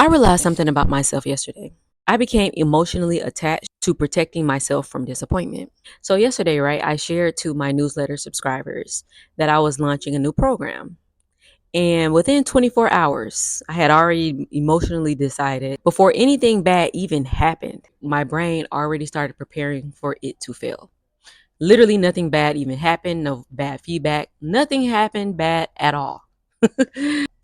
I realized something about myself yesterday. I became emotionally attached to protecting myself from disappointment. So, yesterday, right, I shared to my newsletter subscribers that I was launching a new program. And within 24 hours, I had already emotionally decided before anything bad even happened, my brain already started preparing for it to fail. Literally, nothing bad even happened, no bad feedback, nothing happened bad at all.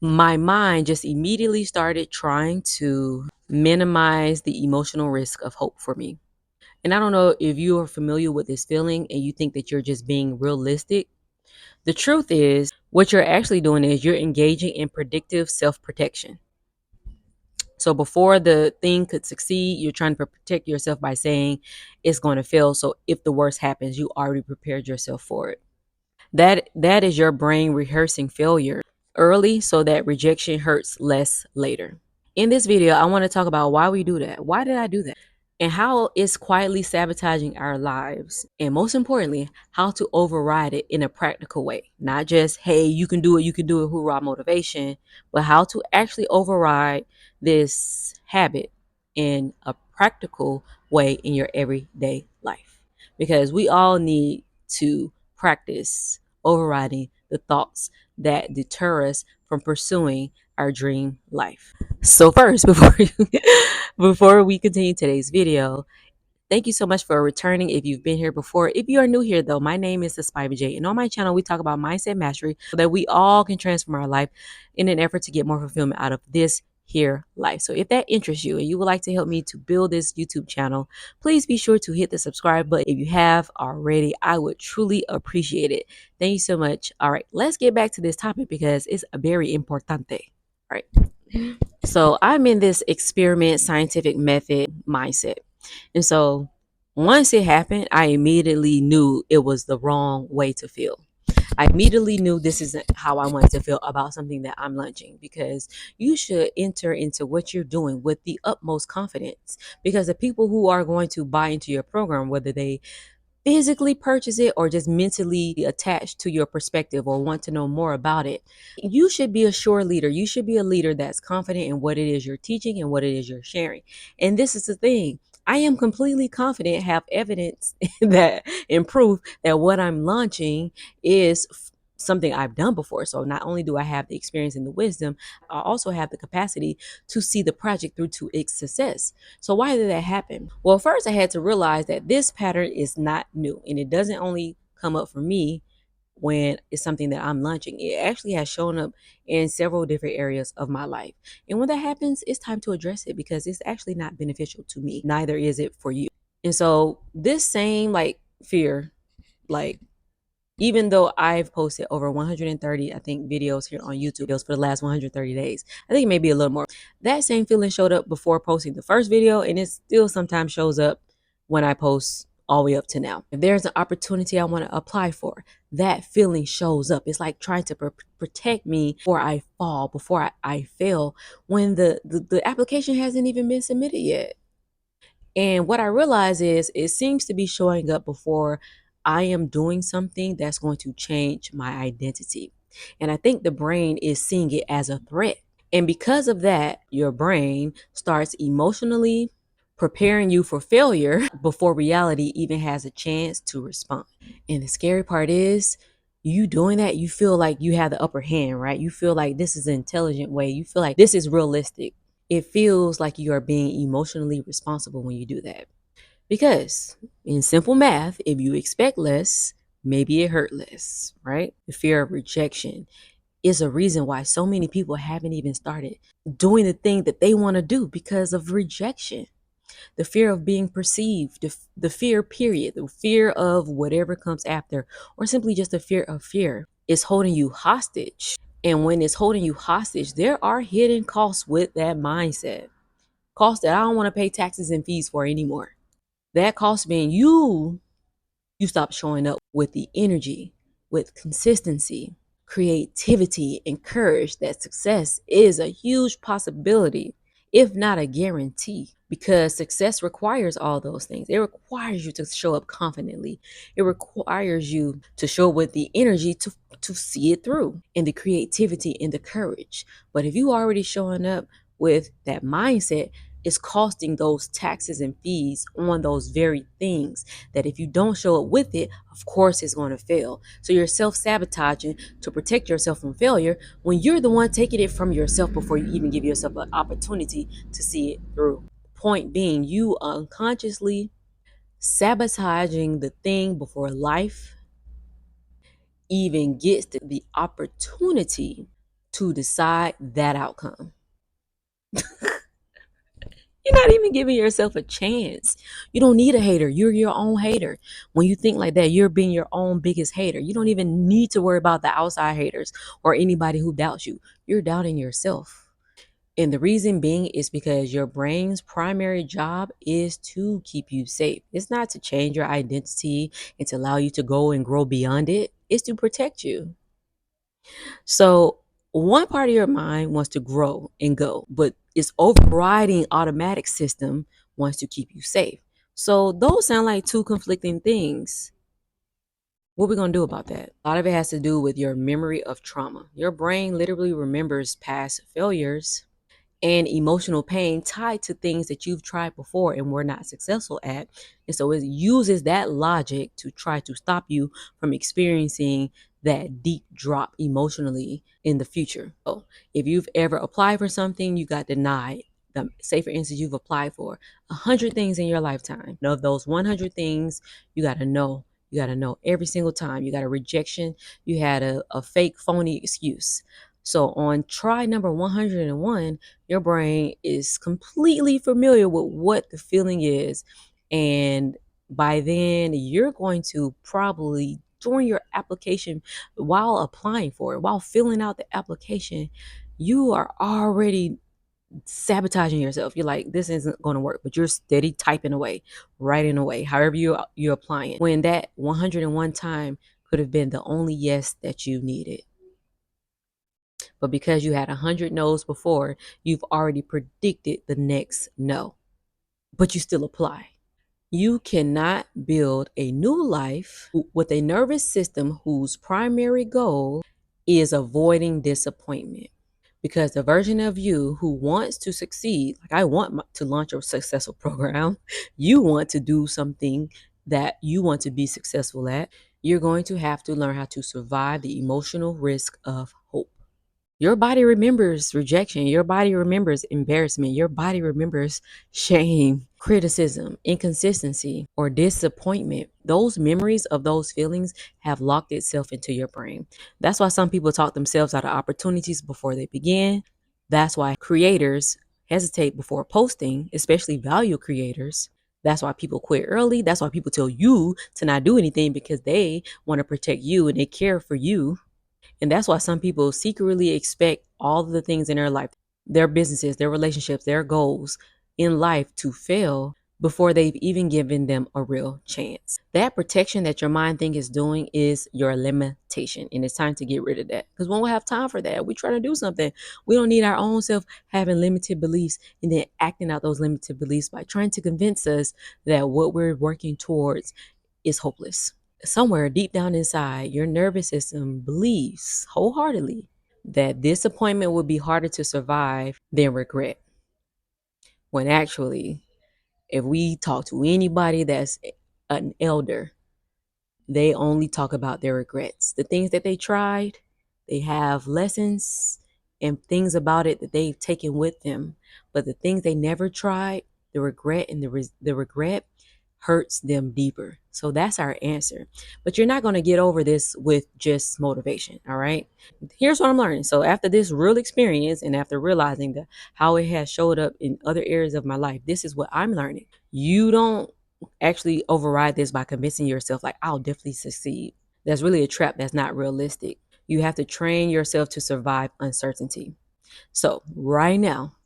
My mind just immediately started trying to minimize the emotional risk of hope for me. And I don't know if you are familiar with this feeling and you think that you're just being realistic. The truth is, what you're actually doing is you're engaging in predictive self protection. So before the thing could succeed, you're trying to protect yourself by saying it's going to fail. So if the worst happens, you already prepared yourself for it. That is your brain rehearsing failure early so that rejection hurts less later. In this video, I want to talk about why we do that. Why did I do that? And how it's quietly sabotaging our lives. And most importantly, how to override it in a practical way. Not just, hey, you can do it, hoorah motivation, but how to actually override this habit in a practical way in your everyday life. Because we all need to practice overriding the thoughts that deter us from pursuing our dream life. So first, before we continue today's video, thank you so much for returning if you've been here before. If you are new here though, my name is The Spivey J, and on my channel we talk about mindset mastery so that we all can transform our life in an effort to get more fulfillment out of this here life. So if that interests you and you would like to help me to build this YouTube channel, please be sure to hit the subscribe button. If you have already, I would truly appreciate it. Thank you so much. All right, let's get back to this topic because it's very importante. All right. So I'm in this experiment scientific method mindset. And so once it happened, I immediately knew it was the wrong way to feel. I immediately knew this isn't how I wanted to feel about something that I'm launching because you should enter into what you're doing with the utmost confidence because the people who are going to buy into your program, whether they physically purchase it or just mentally attached to your perspective or want to know more about it. You should be a sure leader. You should be a leader that's confident in what it is you're teaching and what it is you're sharing. And this is the thing. I am completely confident, have evidence that and proof that what I'm launching is something I've done before. So not only do I have the experience and the wisdom, I also have the capacity to see the project through to its success. So why did that happen? Well, first I had to realize that this pattern is not new and it doesn't only come up for me when it's something that I'm launching. It actually has shown up in several different areas of my life. And when that happens, it's time to address it because it's actually not beneficial to me. Neither is it for you. And so this same fear, like even though I've posted over 130, I think, videos here on YouTube for the last 130 days, I think maybe a little more. That same feeling showed up before posting the first video, and it still sometimes shows up when I post all the way up to now. If there's an opportunity I want to apply for, that feeling shows up. It's like trying to protect me before I fall, before I fail, when the application hasn't even been submitted yet. And what I realize is it seems to be showing up before I am doing something that's going to change my identity. And I think the brain is seeing it as a threat. And because of that, your brain starts emotionally preparing you for failure before reality even has a chance to respond. And the scary part is, you doing that, you feel like you have the upper hand, right? You feel like this is an intelligent way. You feel like this is realistic. It feels like you are being emotionally responsible when you do that. Because in simple math, if you expect less, maybe it hurt less, right? The fear of rejection is a reason why so many people haven't even started doing the thing that they want to do because of rejection. The fear of being perceived, the fear, period, the fear of whatever comes after, or simply just the fear of fear is holding you hostage. And when it's holding you hostage, there are hidden costs with that mindset. Costs that I don't want to pay taxes and fees for anymore. That cost being you stop showing up with the energy, with consistency, creativity, and courage that success is a huge possibility, if not a guarantee, because success requires all those things. It requires you to show up confidently. It requires you to show up with the energy to see it through, and the creativity and the courage. But if you already showing up with that mindset is costing those taxes and fees on those very things that if you don't show up with it, of course it's going to fail. So you're self-sabotaging to protect yourself from failure when you're the one taking it from yourself before you even give yourself an opportunity to see it through. Point being, you unconsciously sabotaging the thing before life even gets the opportunity to decide that outcome. You're not even giving yourself a chance. You don't need a hater. You're your own hater. When you think like that, you're being your own biggest hater. You don't even need to worry about the outside haters or anybody who doubts you. You're doubting yourself. And the reason being is because your brain's primary job is to keep you safe. It's not to change your identity and to allow you to go and grow beyond it. It's to protect you. So one part of your mind wants to grow and go, but its overriding automatic system wants to keep you safe. So those sound like two conflicting things. What are we going to do about that? A lot of it has to do with your memory of trauma. Your brain literally remembers past failures and emotional pain tied to things that you've tried before and were not successful at. And so it uses that logic to try to stop you from experiencing that deep drop emotionally in the future. So if you've ever applied for something, you got denied. Say for instance, you've applied for 100 things in your lifetime. And of those 100 things, you got to know. You got to know every single time. You got a rejection. You had a fake, phony excuse. So on try number 101, your brain is completely familiar with what the feeling is. And by then, you're going to probably, during your application, while applying for it, while filling out the application, you are already sabotaging yourself. You're like, this isn't going to work, but you're steady typing away, writing away, however you're applying it. When that 101 time could have been the only yes that you needed. But because you had 100 no's before, you've already predicted the next no, but you still apply. You cannot build a new life with a nervous system whose primary goal is avoiding disappointment. Because the version of you who wants to succeed, like I want to launch a successful program, you want to do something that you want to be successful at, you're going to have to learn how to survive the emotional risk of hope. Your body remembers rejection. Your body remembers embarrassment. Your body remembers shame, criticism, inconsistency, or disappointment. Those memories of those feelings have locked itself into your brain. That's why some people talk themselves out of opportunities before they begin. That's why creators hesitate before posting, especially value creators. That's why people quit early. That's why people tell you to not do anything because they want to protect you and they care for you. And that's why some people secretly expect all of the things in their life, their businesses, their relationships, their goals in life to fail before they've even given them a real chance. That protection that your mind think is doing is your limitation. And it's time to get rid of that. Because we won't have time for that. We try to do something. We don't need our own self having limited beliefs and then acting out those limited beliefs by trying to convince us that what we're working towards is hopeless. Somewhere deep down inside, your nervous system believes wholeheartedly that disappointment would be harder to survive than regret. When actually, if we talk to anybody that's an elder, they only talk about their regrets. The things that they tried, they have lessons and things about it that they've taken with them. But the things they never tried, the regret and the regret hurts them deeper. So that's our answer. But you're not going to get over this with just motivation. All right. Here's what I'm learning. So after this real experience and after realizing that how it has showed up in other areas of my life, this is what I'm learning. You don't actually override this by convincing yourself like I'll definitely succeed. That's really a trap. That's not realistic. You have to train yourself to survive uncertainty. So right now,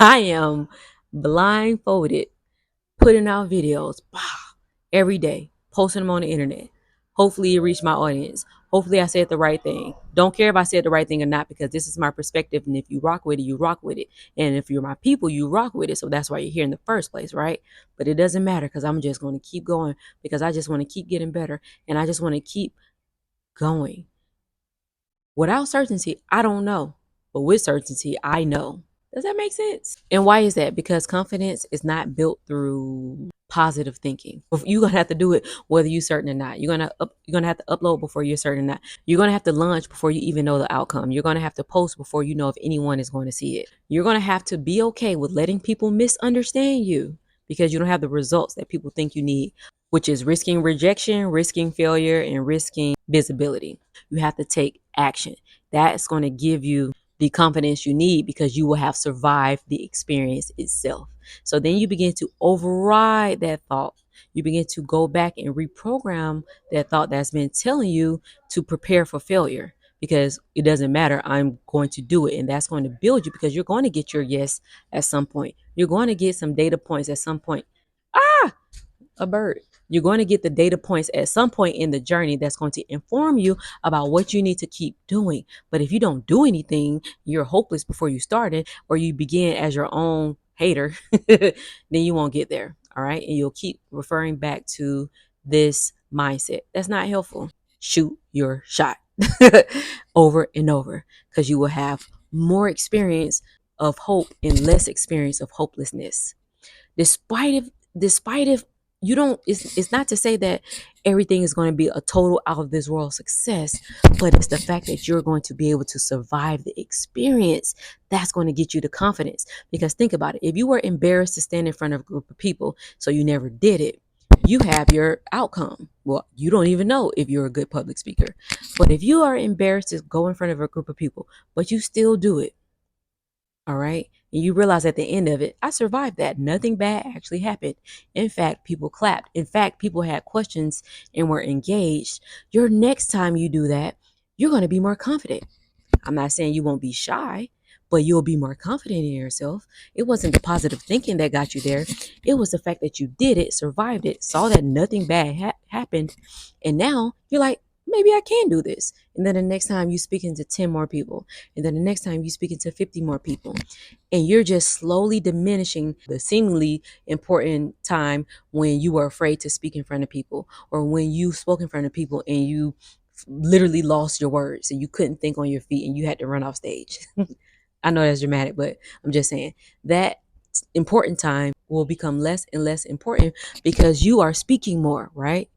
I am blindfolded putting out videos every day, posting them on the internet. Hopefully it reached my audience. Hopefully I said the right thing. Don't care if I said the right thing or not because this is my perspective. And if you rock with it, you rock with it. And if you're my people, you rock with it. So that's why you're here in the first place, right? But it doesn't matter because I'm just going to keep going because I just want to keep getting better. And I just want to keep going. Without certainty, I don't know. But with certainty, I know Does that make sense? And why is that? Because confidence is not built through positive thinking. You're gonna have to do it whether you're certain or not. You're gonna have to upload before you're certain or not. You're gonna have to launch before you even know the outcome. You're gonna have to post before you know if anyone is going to see it. You're gonna have to be okay with letting people misunderstand you because you don't have the results that people think you need, which is risking rejection, risking failure, and risking visibility. You have to take action. That's going to give you the confidence you need because you will have survived the experience itself. So then you begin to override that thought. You begin to go back and reprogram that thought that's been telling you to prepare for failure because it doesn't matter. I'm going to do it. And that's going to build you because you're going to get your yes at some point. You're going to get some data points at some point. A bird. You're going to get the data points at some point in the journey that's going to inform you about what you need to keep doing. But if you don't do anything, you're hopeless before you started, or you begin as your own hater, then you won't get there. All right. And you'll keep referring back to this mindset. That's not helpful. Shoot your shot over and over because you will have more experience of hope and less experience of hopelessness despite if you don't it's not to say that everything is going to be a total out of this world success, but it's the fact that you're going to be able to survive the experience that's going to get you the confidence. Because think about it, if you were embarrassed to stand in front of a group of people so you never did it, you have your outcome. Well, you don't even know if you're a good public speaker. But if you are embarrassed to go in front of a group of people but you still do it, all right. And you realize at the end of it, I survived that. Nothing bad actually happened. In fact, people clapped. In fact, people had questions and were engaged. Your next time you do that, you're going to be more confident. I'm not saying you won't be shy, but you'll be more confident in yourself. It wasn't the positive thinking that got you there. It was the fact that you did it, survived it, saw that nothing bad happened. And now you're like, maybe I can do this. And then the next time you speaking to 10 more people. And then the next time you speaking to 50 more people. And you're just slowly diminishing the seemingly important time when you were afraid to speak in front of people, or when you spoke in front of people and you literally lost your words and you couldn't think on your feet and you had to run off stage. I know that's dramatic, but I'm just saying that important time will become less and less important because you are speaking more, right?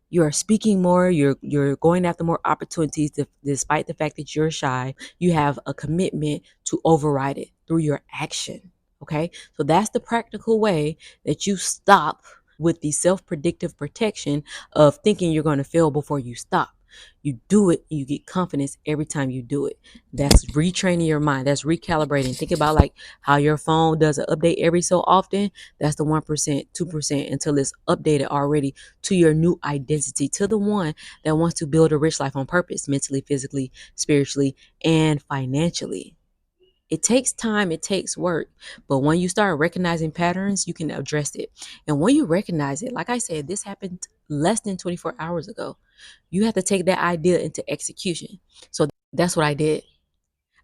You are speaking more, you're going after more opportunities despite the fact that you're shy. You have a commitment to override it through your action. Okay? So that's the practical way that you stop with the self-predictive protection of thinking you're going to fail before you stop. You do it and you get confidence every time you do it. That's retraining your mind. That's recalibrating. Think about like how your phone does an update every so often. That's the 1%, 2% until it's updated already to your new identity, to the one that wants to build a rich life on purpose, mentally, physically, spiritually, and financially. It takes time, it takes work. But when you start recognizing patterns, you can address it. And when you recognize it, like I said, this happened less than 24 hours ago. You have to take that idea into execution. So that's what I did.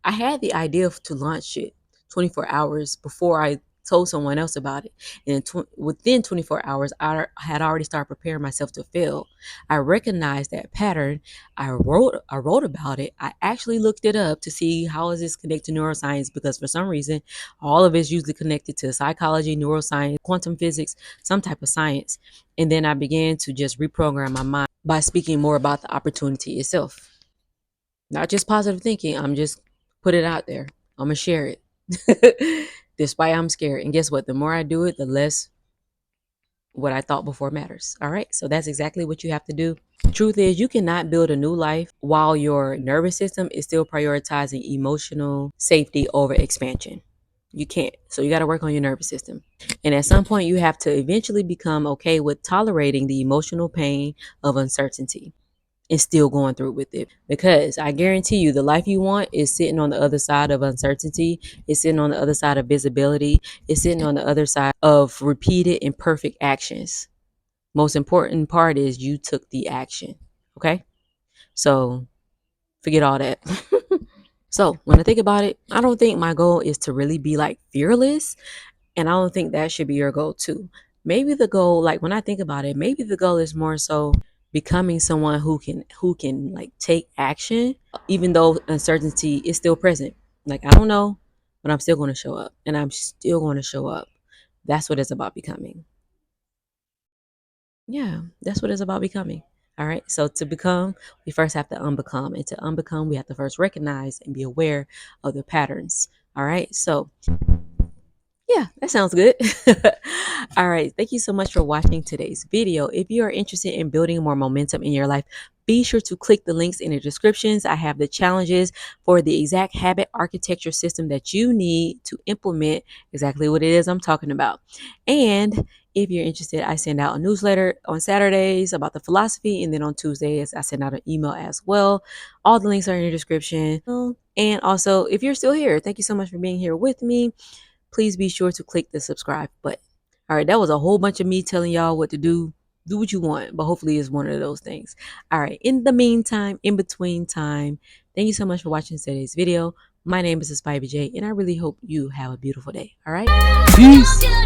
I had the idea to launch it 24 hours before I told someone else about it. And within 24 hours, I had already started preparing myself to fail. I recognized that pattern. I wrote about it. I actually looked it up to see how is this connected to neuroscience, because for some reason, all of it's usually connected to psychology, neuroscience, quantum physics, some type of science. And then I began to just reprogram my mind by speaking more about the opportunity itself. Not just positive thinking. I'm just put it out there. I'm gonna share it. Despite I'm scared. And guess what? The more I do it, the less what I thought before matters. All right. So that's exactly what you have to do. Truth is, you cannot build a new life while your nervous system is still prioritizing emotional safety over expansion. You can't. So you got to work on your nervous system. And at some point, you have to eventually become okay with tolerating the emotional pain of uncertainty and still going through with it. Because I guarantee you, the life you want is sitting on the other side of uncertainty. It's sitting on the other side of visibility. It's sitting on the other side of repeated and perfect actions. Most important part is you took the action. Okay? So forget all that. So when I think about it, I don't think my goal is to really be like fearless. And I don't think that should be your goal too. Maybe the goal, like when I think about it, maybe the goal is more so becoming someone who can like take action even though uncertainty is still present. Like I don't know, but I'm still going to show up, and I'm still going to show up. That's what it's about becoming. Yeah, that's what it's about becoming. All right. So to become, we first have to unbecome. And to unbecome, we have to first recognize and be aware of the patterns. All right. So yeah, that sounds good. All right. Thank you so much for watching today's video. If you are interested in building more momentum in your life, be sure to click the links in the descriptions. I have the challenges for the exact habit architecture system that you need to implement exactly what it is I'm talking about. And if you're interested, I send out a newsletter on Saturdays about the philosophy. And then on Tuesdays, I send out an email as well. All the links are in the description. And also, if you're still here, thank you so much for being here with me. Please be sure to click the subscribe button. All right, that was a whole bunch of me telling y'all what to do. Do what you want, but hopefully it's one of those things. All right, in the meantime, in between time, thank you so much for watching today's video. My name is Spivey J, and I really hope you have a beautiful day. All right, peace.